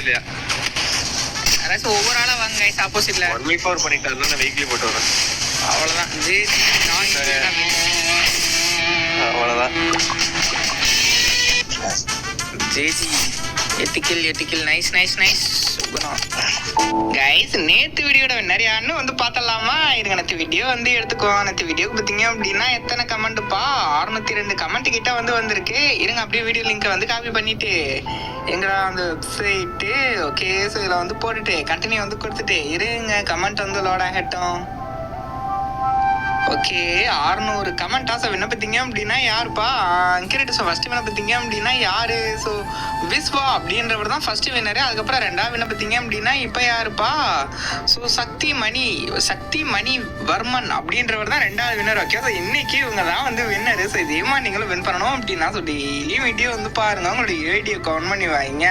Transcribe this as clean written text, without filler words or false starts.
இல்லையா யாராச்சும் ஒவ்வொரு ஆளா வாங்க கைஸ் ஆப்போசிட்ல 1v4 பண்ணிட்டாருன்னா நான் வீக்லி போட்டு வரேன் அவ்வளவுதான் ஜேஜி அவ்வளவுதான் ஜேஜி எட்டிக்கல் நைஸ் கைஸ் நேற்று வீடியோட நிறைய அண்ணன் வந்து பார்த்தலாமா இருங்க நேற்று வீடியோ வந்து எடுத்துக்குவோம் நேற்று வீடியோக்கு பார்த்தீங்க அப்படின்னா எத்தனை கமெண்ட்டுப்பா 602 கமெண்ட் கிட்ட வந்து வந்திருக்கு இருங்க அப்படியே வீடியோ லிங்கை வந்து காப்பி பண்ணிட்டு எங்கடா அந்த வெப்சைட்டு ஓகே ஸோ இதில் வந்து போட்டுட்டு கண்டினியூ வந்து கொடுத்துட்டு இருங்க கமெண்ட் வந்து லோட் ஆகட்டும் ஓகே 600 கமெண்டா ஸோ என்ன பார்த்தீங்க அப்படின்னா யாருப்பா அங்கிரிட்டு ஸோ ஃபஸ்ட்டு என்ன பார்த்தீங்க அப்படின்னா யாரு ஸோ விஸ்வா அப்படின்றவர் தான் ஃபர்ஸ்ட் வின்னரு அதுக்கப்புறம் ரெண்டாவது என்ன பார்த்தீங்க அப்படின்னா இப்போ யாருப்பா ஸோ சக்தி மணி வர்மன் அப்படின்றவர் தான் ரெண்டாவது வின்னர் ஓகே ஸோ இன்னைக்கு இவங்க தான் வந்து வின்னரு ஸோ இதே மாதிரி நீங்களும் வின் பண்ணணும் அப்படின்னா ஸோ டெய்லியும் வீடியோ வந்து பாருங்க உங்களுடைய வீடியோ கவுண்ட் பண்ணி வாங்க